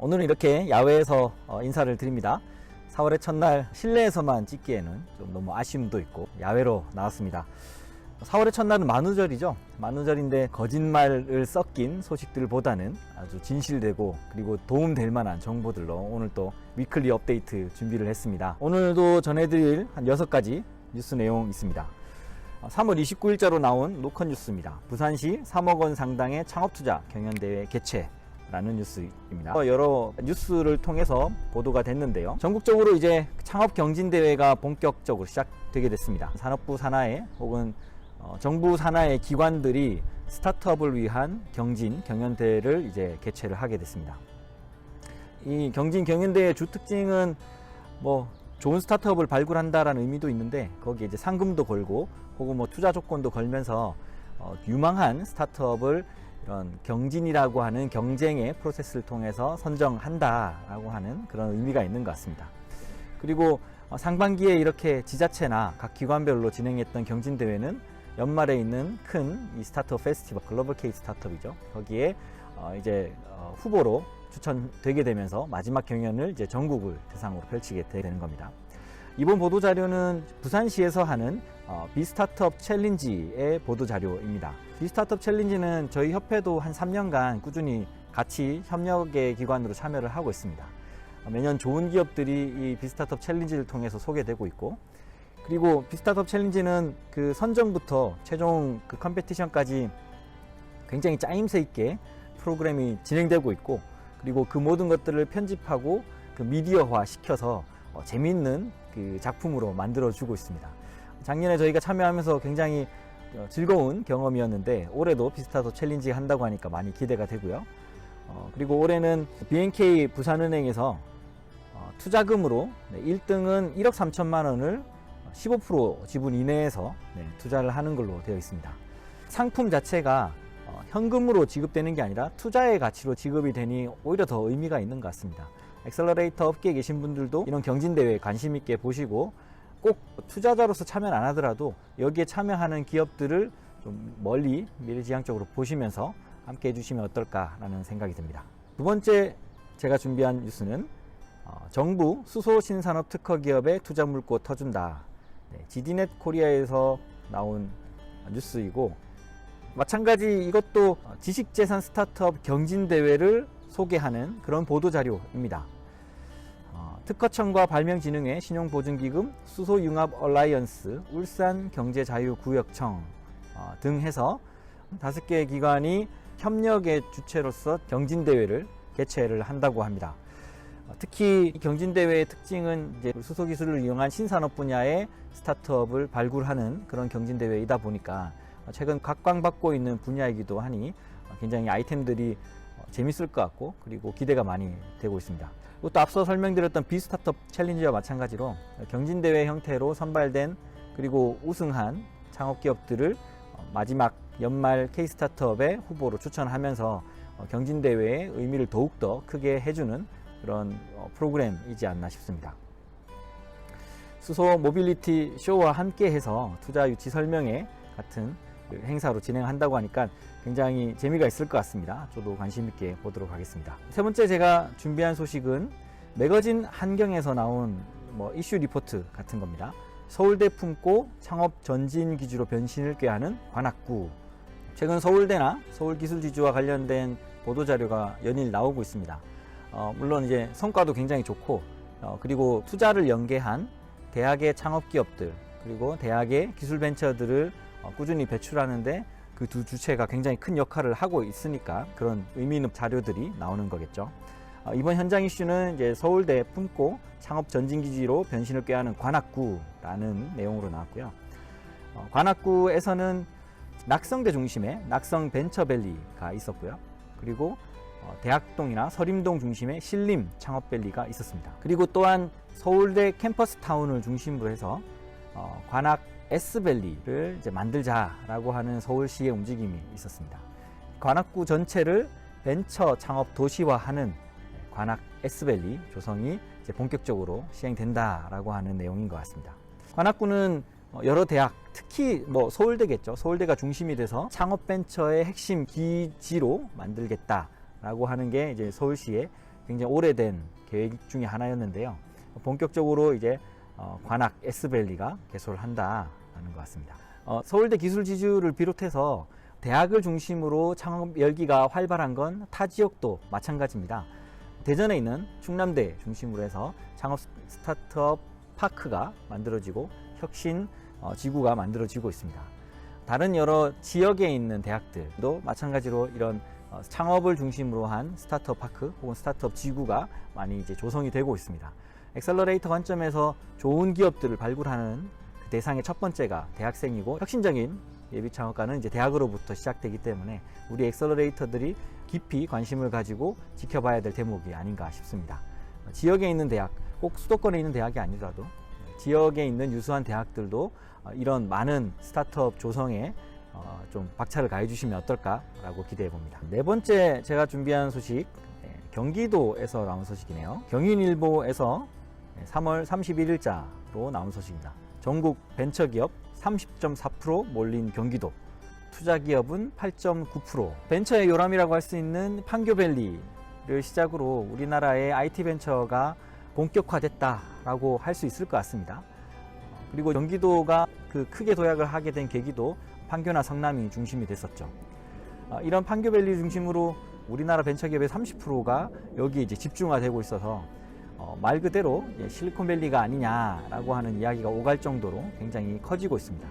오늘은 이렇게 야외에서 인사를 드립니다. 4월의 첫날 실내에서만 찍기에는 좀 너무 아쉬움도 있고 야외로 나왔습니다. 4월의 첫날은 만우절이죠. 만우절인데 거짓말을 섞인 소식들보다는 아주 진실되고 그리고 도움될 만한 정보들로 오늘 또 위클리 업데이트 준비를 했습니다. 오늘도 전해드릴 한 6가지 뉴스 내용 있습니다. 3월 29일자로 나온 로컬 뉴스입니다. 부산시 3억 원 상당의 창업투자 경연대회 개최라는 뉴스입니다. 여러 뉴스를 통해서 보도가 됐는데요. 전국적으로 이제 창업 경진대회가 본격적으로 시작되게 됐습니다. 산업부 산하에 혹은 정부 산하의 기관들이 스타트업을 위한 경진 경연대회를 이제 개최를 하게 됐습니다. 이 경진 경연대회 주 특징은 뭐 좋은 스타트업을 발굴한다라는 의미도 있는데 거기에 이제 상금도 걸고 혹은 뭐 투자 조건도 걸면서 유망한 스타트업을 이런 경진이라고 하는 경쟁의 프로세스를 통해서 선정한다라고 하는 그런 의미가 있는 것 같습니다. 그리고 상반기에 이렇게 지자체나 각 기관별로 진행했던 경진대회는 연말에 있는 큰 이 스타트업 페스티벌, 글로벌 K 스타트업이죠. 거기에 이제 후보로 추천되게 되면서 마지막 경연을 이제 전국을 대상으로 펼치게 되는 겁니다. 이번 보도자료는 부산시에서 하는 비스타트업 챌린지의 보도자료입니다. 비스타트업 챌린지는 저희 협회도 한 3년간 꾸준히 같이 협력의 기관으로 참여를 하고 있습니다. 매년 좋은 기업들이 이 비스타트업 챌린지를 통해서 소개되고 있고, 그리고 비스타트업 챌린지는 그 선정부터 최종 그 컴페티션까지 굉장히 짜임새 있게 프로그램이 진행되고 있고, 그리고 그 모든 것들을 편집하고 그 미디어화 시켜서 재미있는 그 작품으로 만들어주고 있습니다. 작년에 저희가 참여하면서 굉장히 즐거운 경험이었는데 올해도 비스타트업 챌린지 한다고 하니까 많이 기대가 되고요. 그리고 올해는 BNK 부산은행에서 투자금으로 1등은 1억 3천만 원을 15% 지분 이내에서 투자를 하는 걸로 되어 있습니다. 상품 자체가 현금으로 지급되는 게 아니라 투자의 가치로 지급이 되니 오히려 더 의미가 있는 것 같습니다. 엑셀러레이터 업계에 계신 분들도 이런 경진대회에 관심 있게 보시고 꼭 투자자로서 참여는 안 하더라도 여기에 참여하는 기업들을 좀 멀리 미래지향적으로 보시면서 함께 해주시면 어떨까라는 생각이 듭니다. 두 번째 제가 준비한 뉴스는 정부 수소 신산업 특허 기업에 투자 물고 터준다. GD넷 코리아에서 나온 뉴스이고, 마찬가지 이것도 지식재산 스타트업 경진대회를 소개하는 그런 보도자료입니다. 특허청과 발명진흥회, 신용보증기금, 수소융합 얼라이언스, 울산경제자유구역청 등 해서 5개의 기관이 협력의 주체로서 경진대회를 개최를 한다고 합니다. 특히 이 경진대회의 특징은 이제 수소기술을 이용한 신산업 분야의 스타트업을 발굴하는 그런 경진대회이다 보니까 최근 각광받고 있는 분야이기도 하니 굉장히 아이템들이 재밌을 것 같고 그리고 기대가 많이 되고 있습니다. 또 앞서 설명드렸던 비스타트업 챌린지와 마찬가지로 경진대회 형태로 선발된 그리고 우승한 창업기업들을 마지막 연말 K스타트업의 후보로 추천하면서 경진대회의 의미를 더욱더 크게 해주는 그런 프로그램이지 않나 싶습니다. 수소 모빌리티 쇼와 함께 해서 투자 유치 설명회 같은 행사로 진행한다고 하니까 굉장히 재미가 있을 것 같습니다. 저도 관심 있게 보도록 하겠습니다. 세 번째 제가 준비한 소식은 매거진 한경에서 나온 이슈 리포트 같은 겁니다. 서울대 품고 창업 전진 기지로 변신을 꾀하는 관악구. 최근 서울대나 서울기술지주와 관련된 보도자료가 연일 나오고 있습니다. 물론 이제 성과도 굉장히 좋고 그리고 투자를 연계한 대학의 창업기업들 그리고 대학의 기술벤처들을 꾸준히 배출하는데 그 두 주체가 굉장히 큰 역할을 하고 있으니까 그런 의미 있는 자료들이 나오는 거겠죠. 이번 현장 이슈는 이제 서울대 품고 창업 전진기지로 변신을 꾀하는 관악구라는 내용으로 나왔고요. 관악구에서는 낙성대 중심의 낙성 벤처밸리가 있었고요. 그리고 대학동이나 서림동 중심의 신림 창업밸리가 있었습니다. 그리고 또한 서울대 캠퍼스 타운을 중심으로 해서 관악 S밸리를 이제 만들자라고 하는 서울시의 움직임이 있었습니다. 관악구 전체를 벤처 창업 도시화하는 관악 S밸리 조성이 이제 본격적으로 시행된다라고 하는 내용인 것 같습니다. 관악구는 여러 대학, 특히 서울대겠죠. 서울대가 중심이 돼서 창업 벤처의 핵심 기지로 만들겠다라고 하는 게 이제 서울시의 굉장히 오래된 계획 중에 하나였는데요. 본격적으로 이제 관악 S밸리가 개소를 한다는 것 같습니다. 서울대 기술지주를 비롯해서 대학을 중심으로 창업 열기가 활발한 건 타 지역도 마찬가지입니다. 대전에 있는 충남대 중심으로 해서 창업 스타트업 파크가 만들어지고 혁신 지구가 만들어지고 있습니다. 다른 여러 지역에 있는 대학들도 마찬가지로 이런 창업을 중심으로 한 스타트업 파크 혹은 스타트업 지구가 많이 이제 조성이 되고 있습니다. 엑셀러레이터 관점에서 좋은 기업들을 발굴하는 그 대상의 첫 번째가 대학생이고, 혁신적인 예비 창업가는 이제 대학으로부터 시작되기 때문에 우리 엑셀러레이터들이 깊이 관심을 가지고 지켜봐야 될 대목이 아닌가 싶습니다. 지역에 있는 대학, 꼭 수도권에 있는 대학이 아니라도 지역에 있는 유수한 대학들도 이런 많은 스타트업 조성에 좀 박차를 가해 주시면 어떨까라고 기대해 봅니다. 네 번째 제가 준비한 소식, 경기도에서 나온 소식이네요. 경인일보에서 3월 31일자로 나온 소식입니다. 전국 벤처기업 30.4% 몰린 경기도, 투자기업은 8.9%. 벤처의 요람이라고 할 수 있는 판교밸리를 시작으로 우리나라의 IT 벤처가 본격화됐다라고 할 수 있을 것 같습니다. 그리고 경기도가 그 크게 도약을 하게 된 계기도 판교나 성남이 중심이 됐었죠. 이런 판교밸리 중심으로 우리나라 벤처기업의 30%가 여기에 이제 집중화되고 있어서 말 그대로 실리콘밸리가 아니냐라고 하는 이야기가 오갈 정도로 굉장히 커지고 있습니다.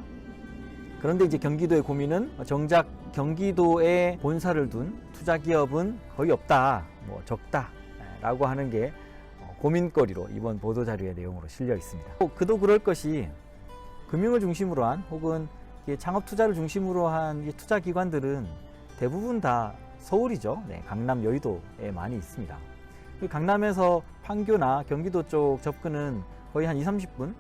그런데 이제 경기도의 고민은 정작 경기도에 본사를 둔 투자기업은 거의 없다, 적다라고 하는 게 고민거리로 이번 보도자료의 내용으로 실려 있습니다. 그도 그럴 것이 금융을 중심으로 한 혹은 창업 투자를 중심으로 한 투자기관들은 대부분 다 서울이죠. 강남, 여의도에 많이 있습니다. 강남에서 판교나 경기도 쪽 접근은 거의 한 20-30분,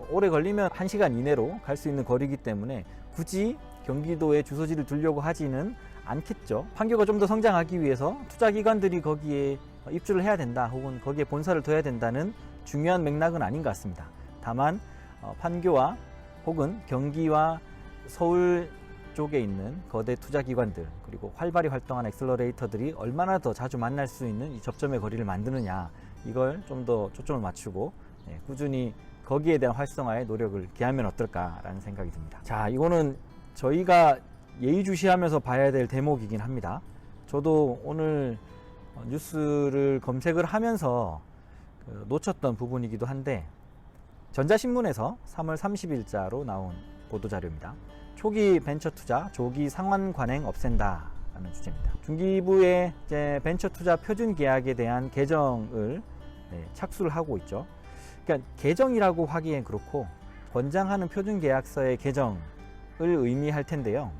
오래 걸리면 1시간 이내로 갈 수 있는 거리이기 때문에 굳이 경기도에 주소지를 두려고 하지는 않겠죠. 판교가 좀 더 성장하기 위해서 투자기관들이 거기에 입주를 해야 된다 혹은 거기에 본사를 둬야 된다는 중요한 맥락은 아닌 것 같습니다. 다만 판교와 혹은 경기와 서울 쪽에 있는 거대 투자기관들 그리고 활발히 활동하는 엑셀러레이터들이 얼마나 더 자주 만날 수 있는 이 접점의 거리를 만드느냐, 이걸 좀 더 초점을 맞추고 꾸준히 거기에 대한 활성화에 노력을 기하면 어떨까라는 생각이 듭니다. 자, 이거는 저희가 예의주시하면서 봐야 될 대목이긴 합니다. 저도 오늘 뉴스를 검색을 하면서 놓쳤던 부분이기도 한데, 전자신문에서 3월 30일자로 나온 보도자료입니다. 초기 벤처 투자, 조기 상환 관행 없앤다라는 주제입니다. 중기부의 이제 벤처 투자 표준 계약에 대한 개정을 착수를 하고 있죠. 그러니까 개정이라고 하기엔 그렇고 권장하는 표준 계약서의 개정을 의미할 텐데요.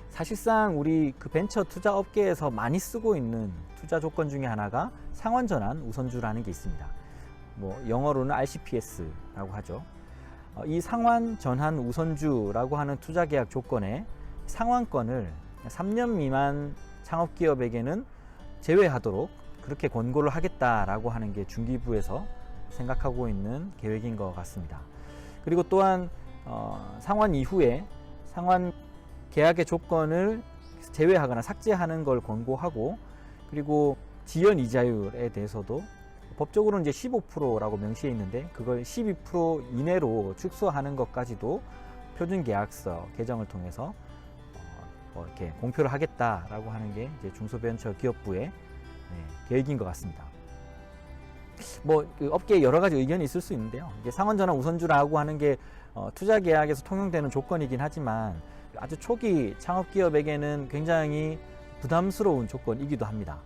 사실상 우리 그 벤처 투자 업계에서 많이 쓰고 있는 투자 조건 중에 하나가 상환 전환 우선주라는 게 있습니다. 영어로는 RCPS라고 하죠. 이 상환 전환 우선주라고 하는 투자 계약 조건에 상환권을 3년 미만 창업기업에게는 제외하도록 그렇게 권고를 하겠다라고 하는 게 중기부에서 생각하고 있는 계획인 것 같습니다. 그리고 또한 상환 이후에 상환 계약의 조건을 제외하거나 삭제하는 걸 권고하고, 그리고 지연 이자율에 대해서도 법적으로는 이제 15%라고 명시해 있는데 그걸 12% 이내로 축소하는 것까지도 표준계약서 개정을 통해서 이렇게 공표를 하겠다라고 하는 게 이제 중소벤처기업부의 계획인 것 같습니다. 그 업계에 여러 가지 의견이 있을 수 있는데요. 이게 상환전환 우선주라고 하는 게 투자계약에서 통용되는 조건이긴 하지만 아주 초기 창업기업에게는 굉장히 부담스러운 조건이기도 합니다.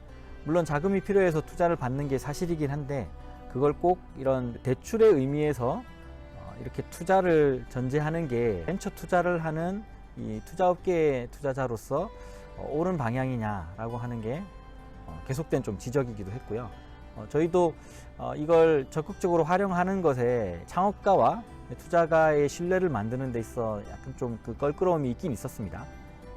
물론 자금이 필요해서 투자를 받는 게 사실이긴 한데 그걸 꼭 이런 대출의 의미에서 이렇게 투자를 전제하는 게 벤처 투자를 하는 이 투자업계의 투자자로서 옳은 방향이냐라고 하는 게 계속된 좀 지적이기도 했고요. 저희도 이걸 적극적으로 활용하는 것에 창업가와 투자가의 신뢰를 만드는 데 있어 약간 좀 그 껄끄러움이 있긴 있었습니다.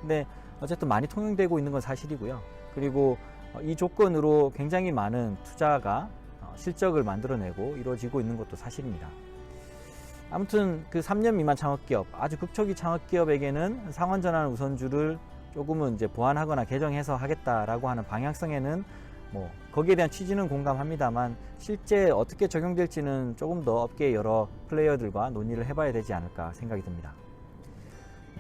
근데 어쨌든 많이 통용되고 있는 건 사실이고요. 그리고 이 조건으로 굉장히 많은 투자가 실적을 만들어내고 이루어지고 있는 것도 사실입니다. 아무튼 그 3년 미만 창업기업, 아주 극초기 창업기업에게는 상환전환 우선주를 조금은 이제 보완하거나 개정해서 하겠다라고 하는 방향성에는 뭐 거기에 대한 취지는 공감합니다만 실제 어떻게 적용될지는 조금 더 업계 여러 플레이어들과 논의를 해봐야 되지 않을까 생각이 듭니다.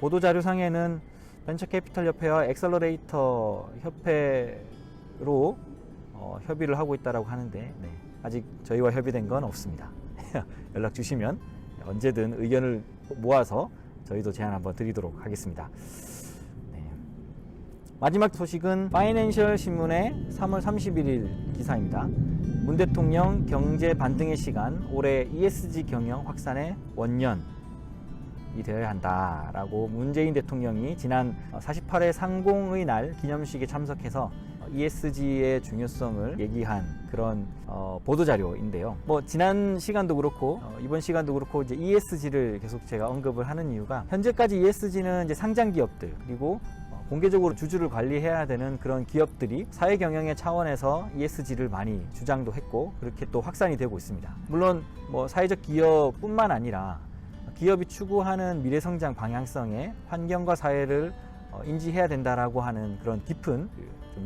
보도자료상에는 벤처캐피털 협회와 엑셀러레이터 협회로 협의를 하고 있다고 하는데 아직 저희와 협의된 건 없습니다. 연락 주시면 언제든 의견을 모아서 저희도 제안 한번 드리도록 하겠습니다. 마지막 소식은 파이낸셜 신문의 3월 31일 기사입니다. 문 대통령 경제 반등의 시간, 올해 ESG 경영 확산의 원년이 되어야 한다라고 문재인 대통령이 지난 48회 상공의 날 기념식에 참석해서 ESG의 중요성을 얘기한 그런 보도자료인데요. 뭐 지난 시간도 그렇고 이번 시간도 그렇고 이제 ESG를 계속 제가 언급을 하는 이유가 현재까지 ESG는 이제 상장 기업들 그리고 공개적으로 주주를 관리해야 되는 그런 기업들이 사회 경영의 차원에서 ESG를 많이 주장도 했고 그렇게 또 확산이 되고 있습니다. 물론 뭐 사회적 기업뿐만 아니라 기업이 추구하는 미래 성장 방향성에 환경과 사회를 인지해야 된다라고 하는 그런 깊은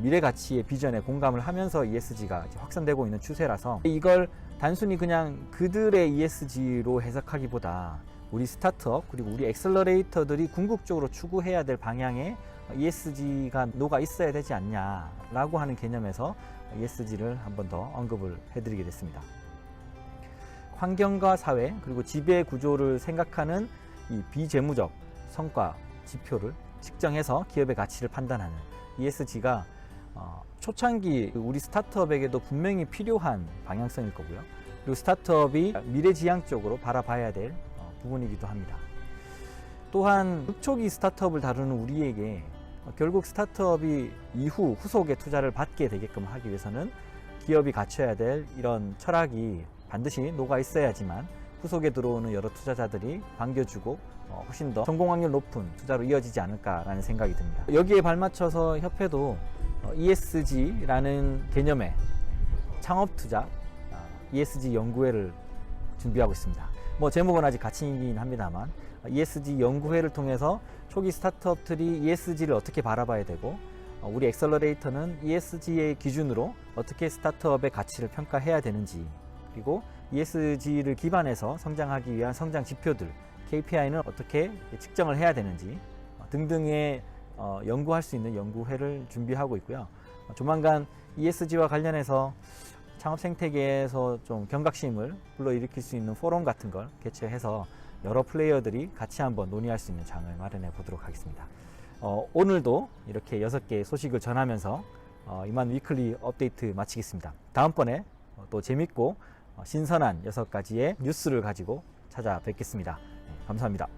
미래 가치의 비전에 공감을 하면서 ESG가 확산되고 있는 추세라서 이걸 단순히 그냥 그들의 ESG로 해석하기보다 우리 스타트업 그리고 우리 엑셀러레이터들이 궁극적으로 추구해야 될 방향에 ESG가 녹아 있어야 되지 않냐라고 하는 개념에서 ESG를 한 번 더 언급을 해드리게 됐습니다. 환경과 사회 그리고 지배 구조를 생각하는 이 비재무적 성과 지표를 측정해서 기업의 가치를 판단하는 ESG가 초창기 우리 스타트업에게도 분명히 필요한 방향성일 거고요. 그리고 스타트업이 미래지향적으로 바라봐야 될 부분이기도 합니다. 또한 극초기 스타트업을 다루는 우리에게 결국 스타트업이 이후 후속의 투자를 받게 되게끔 하기 위해서는 기업이 갖춰야 될 이런 철학이 반드시 녹아 있어야지만 후속에 들어오는 여러 투자자들이 반겨주고 훨씬 더 성공 확률 높은 투자로 이어지지 않을까라는 생각이 듭니다. 여기에 발맞춰서 협회도 ESG라는 개념의 창업 투자 ESG 연구회를 준비하고 있습니다. 뭐 제목은 아직 갇히긴 합니다만 ESG 연구회를 통해서 초기 스타트업들이 ESG를 어떻게 바라봐야 되고 우리 엑셀러레이터는 ESG의 기준으로 어떻게 스타트업의 가치를 평가해야 되는지 그리고 ESG를 기반해서 성장하기 위한 성장 지표들 KPI는 어떻게 측정을 해야 되는지 등등의 연구할 수 있는 연구회를 준비하고 있고요. 조만간 ESG와 관련해서 창업 생태계에서 좀 경각심을 불러일으킬 수 있는 포럼 같은 걸 개최해서 여러 플레이어들이 같이 한번 논의할 수 있는 장을 마련해 보도록 하겠습니다. 오늘도 이렇게 6개의 소식을 전하면서 이만 위클리 업데이트 마치겠습니다. 다음번에 또 재밌고 신선한 6가지의 뉴스를 가지고 찾아뵙겠습니다. 감사합니다.